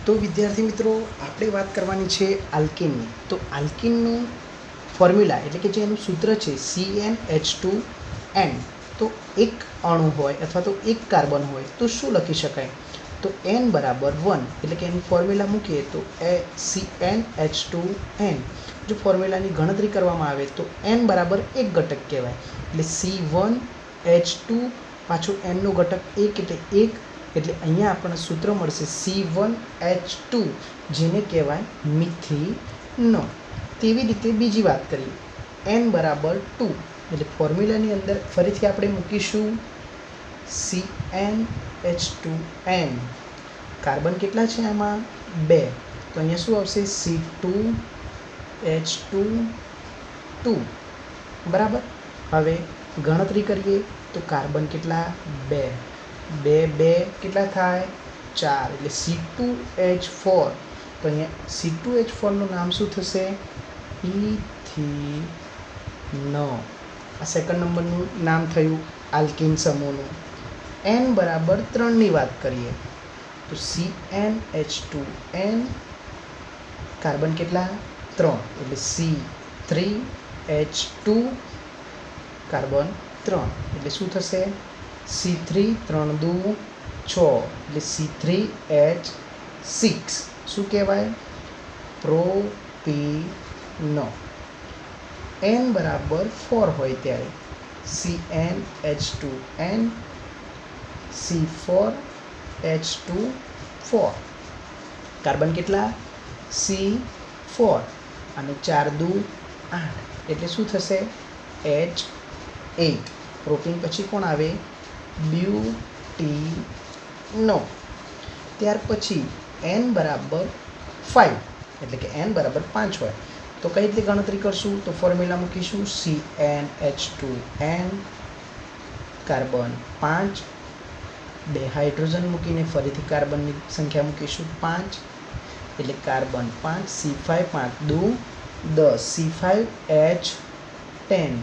તો વિદ્યાર્થી મિત્રો આપણે વાત કરવાની છે આલ્કિનની. તો આલ્કિનનું ફોર્મ્યુલા એટલે કે જે એનું સૂત્ર છે CnH2n. તો એક અણુ હોય અથવા તો એક કાર્બન હોય તો શું લખી શકાય? તો n બરાબર 1 એટલે કે એનું ફોર્મ્યુલા મૂકીએ તો CnH2n. જો ફોર્મ્યુલાની ગણતરી કરવામાં આવે તો n બરાબર એક ઘટક કહેવાય એટલે C1H2 પાછું nનો ઘટક 1 એટલે 1 એટલે અહીંયા આપણને સૂત્ર મળશે C1H2 જેને કહેવાય મિથિનો. તેવી રીતે બીજી વાત કરીએ n બરાબર 2 એટલે ફોર્મ્યુલાની અંદર ફરીથી આપણે મૂકીશું CnH2n. કાર્બન કેટલા છે આમાં? 2. તો અહીંયા શું આવશે? C2H2 બરાબર. હવે ગણતરી કરીએ તો કાર્બન કેટલા? 2 2 કેટલા થાય? 4 એટલે C2H4. તો અહીંયા C2H4 નું નામ શું થશે? ઇથિનો. આ સેકન્ડ નંબરનું નામ થયું આલ્કિન સમૂહનું. n બરાબર 3 ની વાત કરીએ તો CnH2n. કાર્બન કેટલા? 3 એટલે C3H2 કાર્બન 3 એટલે શું થશે? C3 3 2 6 એટલે C3H6 શું કહેવાય? પ્રોપીનો. n બરાબર 4 હોય ત્યારે CnH2n C4H24. કાર્બન કેટલા? C4 અને 4 2 8 એટલે શું થશે? H8. પ્રોટીન પછી કોણ આવે? બ્યુટીનો. ત્યાર પછી n બરાબર 5 એટલે કે n બરાબર 5 હોય તો કઈ રીતે ગણતરી કરશું? તો ફોર્મ્યુલા મૂકીશું CnH2n કાર્બન 5 2 હાઇડ્રોજન મૂકીને ફરીથી કાર્બનની સંખ્યા મૂકીશું 5 એટલે કાર્બન 5 C5 5 2 10 C5H10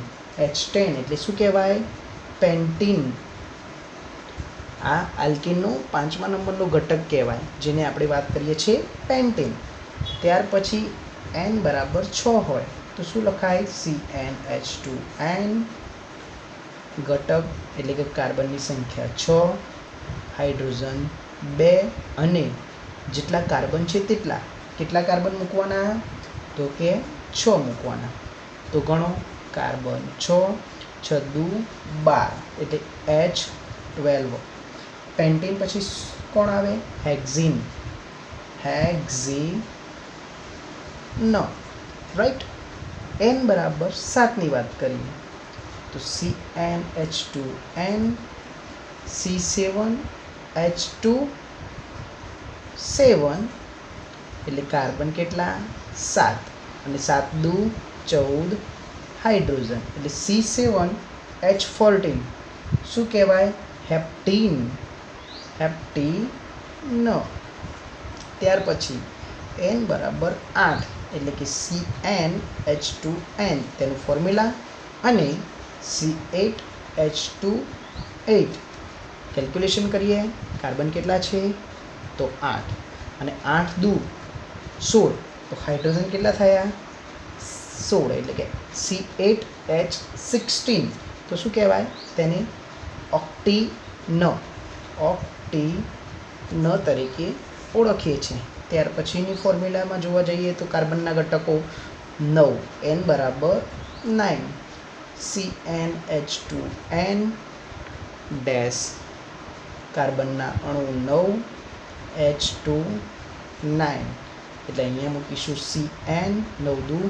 H10 એટલે શું કહેવાય? પેન્ટીન. આ આલ્કિનનો 5મા નંબરનો ઘટક કહેવાય જેને આપણે વાત કરીએ છીએ પેન્ટીન. ત્યાર પછી n બરાબર 6 હોય તો શું લખાય? CnH2n ઘટક એટલે કે કાર્બનની સંખ્યા 6 હાઇડ્રોજન 2 અને જેટલા કાર્બન છે તેટલા કેટલા કાર્બન મૂકવાના? તો કે 6 મૂકવાના. તો ગણો કાર્બન 6 6 2 12 એટલે H12. પેન્ટીન પછી કોણ આવે? હેક્ઝીન. હેક્ઝીનો. રાઈટ. n બરાબર 7 ની વાત કરીએ તો CnH2n C7H2 7 એટલે કાર્બન કેટલા? 7 અને 7 2 14 હાઇડ્રોજન એટલે C7H14 શું કહેવાય? હેપ્ટીન. હેપ્ટીનો. ત્યાર પછી n બરાબર 8 એટલે કે CnH2n તેનું ફોર્મ્યુલા અને C8H28 કેલ્ક્યુલેશન કરીએ. કાર્બન કેટલા છે? તો 8 અને 8 2 16 તો હાઇડ્રોજન કેટલા થયા? 16 એટલે કે C8H16 તો શું કહેવાય? તેને ઓક્ટીનો તરીકે ઓળખીએ છીએ. ત્યાર પછીની ફોર્મ્યુલામાં જોવા જઈએ તો કાર્બનના ઘટકો 9 n બરાબર 9 CnH2n ડેશ કાર્બનના અણુ 9 H2 9 એટલે અહીંયા મૂકીશું CN 9 2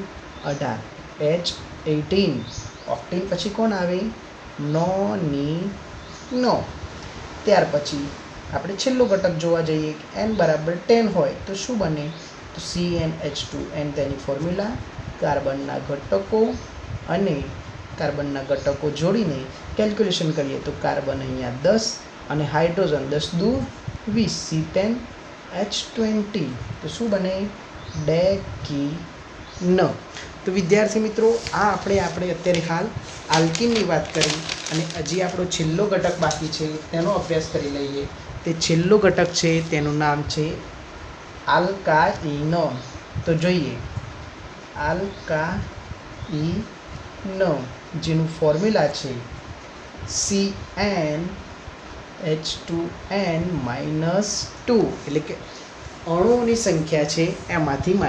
18 H18. ઓક્ટીન પછી કોણ આવે? નોનીનો. ત્યાર પછી આપણે છેલ્લો ઘટક જોવા જઈએ n બરાબર 10 હોય તો શું બને? તો CnH2n તેની ફોર્મ્યુલા કાર્બનના ઘટકો અને કાર્બનના ઘટકો જોડીને કેલ્ક્યુલેશન કરીએ તો કાર્બન અહીંયા 10 અને હાઇડ્રોજન 10 2 20 C10H20 તો શું બને? ડેકીનો. તો વિદ્યાર્થી મિત્રો આ આપણે અત્યારે હાલ આલ્કિનની વાત કરી અને હજી આપણો છેલ્લો ઘટક બાકી છે તેનો અભ્યાસ કરી લઈએ. તે છેલ્લો ઘટક છે તેનું નામ છે આલ્કાઇન. તો જોઈએ આલ્કાઇન જેનું ફોર્મ્યુલા છે CnH2n-2, એટલે કે અણુઓની સંખ્યા છે એમાંથી -2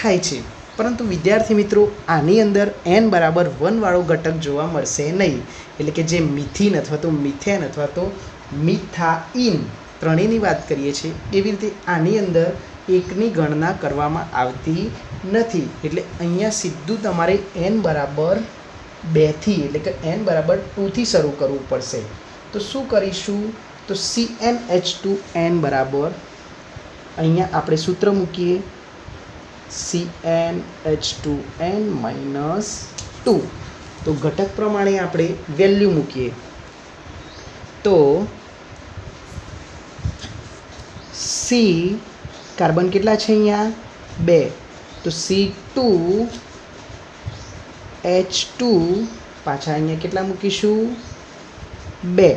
થાય છે. પરંતુ વિદ્યાર્થી મિત્રો આની અંદર n બરાબર 1 વાળો ઘટક જોવા મળશે નહીં. એટલે કે જે મિથિન અથવા તો મિથેન અથવા તો મિથાઇન ત્રણેયની વાત કરીએ છીએ એવી રીતે આની અંદર એકની ગણના કરવામાં આવતી નથી. એટલે અહીંયા સીધું તમારે n બરાબર 2થી એટલે કે n બરાબર 2થી શરૂ કરવું પડશે. તો શું કરીશું? તો CnH2n બરાબર અહીંયા આપણે સૂત્ર મૂકીએ CnH2n-2. તો ઘટક પ્રમાણે આપણે વેલ્યુ મૂકીએ તો C કાર્બન કેટલા છે અહીંયા 2, તો C2H2 પાછા અહીંયા કેટલા મૂકીશું 2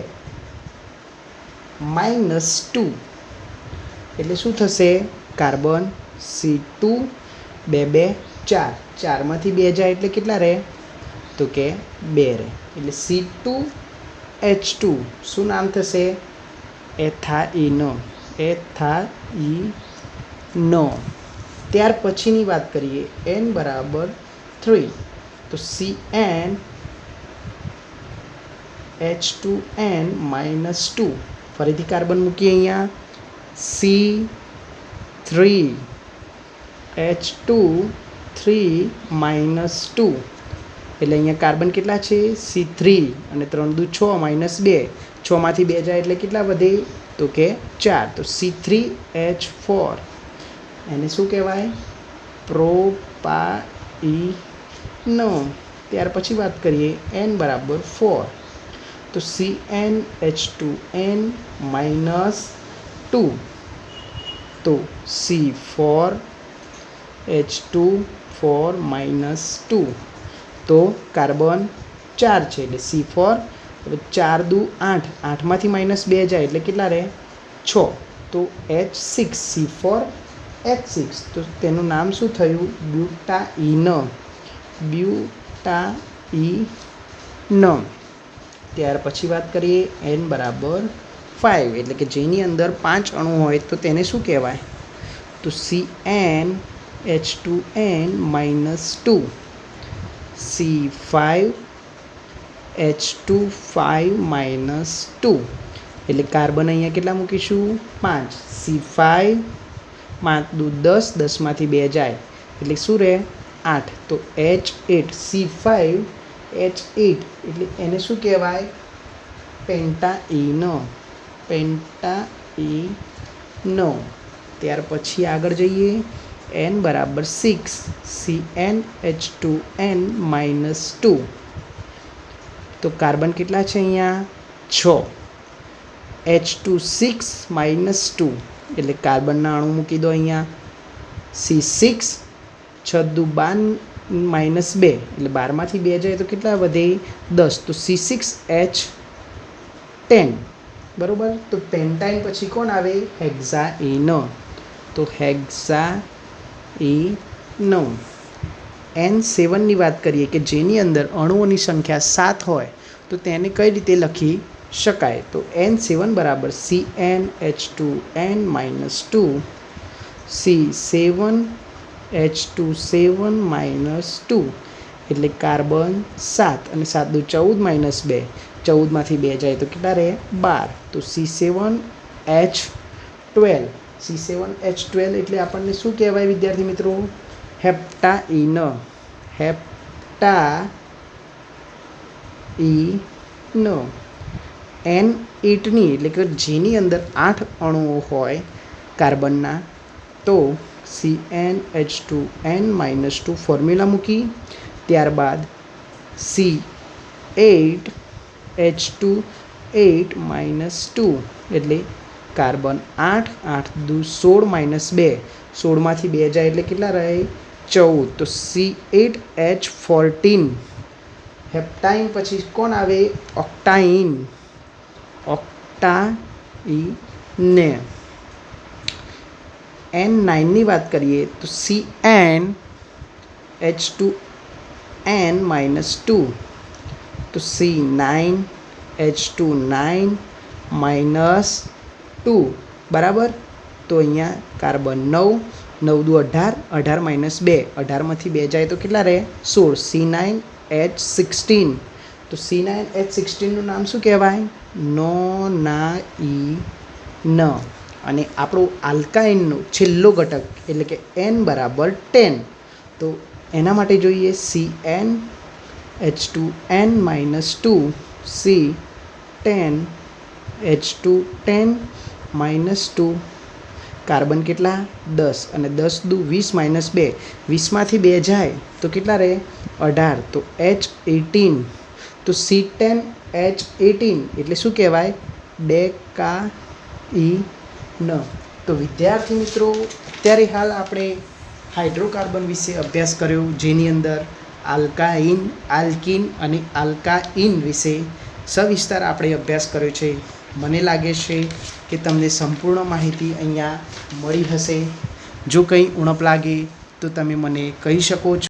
-2, એટલે શું થશે? કાર્બન C2 2 2 4, 4માંથી 2 જાય એટલે કેટલા રહે? તો કે 2 રહે. એટલે C2H2 શું નામ થશે? એથાઇન. ત્યાર પછીની વાત કરીએ n બરાબર 3, તો CnH2n-2. ફરીથી કાર્બન મૂકીએ અહીંયા C3H2 એટલે અહીંયા કાર્બન કેટલા છે? C3 અને 3 દુ 6 -2, 6માંથી 2 જાય એટલે કેટલા વધે? તો કે 4. તો C3H4 એને શું કહેવાય? પ્રોપાઇન. ત્યાર પછી વાત કરીએ n બરાબર 4, તો CnH2n-2, તો C4H2 તો કાર્બન 4 છે એટલે C4. હવે 4 દુ 8, 8માંથી -2 જાય એટલે કેટલા રહે? 6. તો H6, C4H6. તો તેનું નામ શું થયું? બ્યુટાઇન. ત્યાર પછી વાત કરીએ n બરાબર 5, એટલે કે જેની અંદર 5 અણુ હોય તો તેને શું કહેવાય? તો CnH2n-2, C5H25-2, એટલે કાર્બન અહીંયા કેટલા મૂકીશું? 5. C5 5 દુ 10, 10માંથી 2 જાય એટલે શું રહે? 8. તો H8, C5H8 એટલે એને શું કહેવાય? પેન્ટાઇન. ત્યાર પછી આગળ જઈએ n બરાબર 6, CnH2n-2. તો કાર્બન કેટલા છે અહીંયા? 6. H26-2 એટલે કાર્બનના અણુ મૂકી દો અહીંયા C6, 6 દુ 12 -2 એટલે 12માંથી 2 જાય તો કેટલા વધે? 10. તો C6H10. બરાબર. તો પેન્ટાઇન પછી કોણ આવે? હેક્ઝાઇન. તો હેક્ઝાઇન. N7ની વાત કરીએ કે જેની અંદર અણુઓની સંખ્યા 7 હોય તો તેને કઈ રીતે લખી શકાય? તો N7 બરાબર CnH2n-2, C7H27-2 એટલે કાર્બન 7 અને 7 દુ 14 -2, 14માંથી 2 જાય તો કેટલા રહે? 12. તો C7H12 એટલે આપણને શું કહેવાય વિદ્યાર્થી મિત્રો? હેપ્ટાઇન. N8ની એટલે કે જેની અંદર 8 અણુઓ હોય કાર્બનના તો CnH2n-2 ફોર્મ્યુલા મૂકી ત્યારબાદ C8H28-2 એટલે કાર્બન 8, 8 દુ 16 -2, 16માંથી 2 જાય એટલે કેટલા રહે? 14. તો C8H14. હેપ્ટાઇન પછી કોણ આવે? ઓક્ટાઇન. N9ની વાત કરીએ તો CnH2n-2, તો C9H2 9 બરાબર. તો અહીંયા કાર્બન 9, 9 દુ 18, 18 - 2, 18માંથી 2 જાય તો કેટલા રહે? 16. C9H16, તો C9H16નું નામ શું કહેવાય? નોનાઇન. અને આપણું આલ્કાઇનનો છેલ્લો ઘટક એટલે કે N બરાબર 10, તો એના માટે જોઈએ CnH2n-2, C10H210-2, કાર્બન કેટલા? 10, અને 10 દુ 20 - 2, 20માંથી 2 જાય તો કેટલા રહે? 18, તો H18, તો C10H18 એટલે શું કહેવાય? ડેકાઇન. તો વિદ્યાર્થી મિત્રો, અત્યારે હાલ આપણે હાઇડ્રોકાર્બન વિશે અભ્યાસ કર્યો, જેની અંદર આલ્કાઇન, આલ્કીન અને આલ્કાઇન વિશે સવિસ્તાર આપણે અભ્યાસ કર્યો છે. મને લાગે છે કે તમને સંપૂર્ણ માહિતી અહીંયા મળી હશે. જો કંઈ ઉણપ લાગે તો તમે મને કહી શકો છો.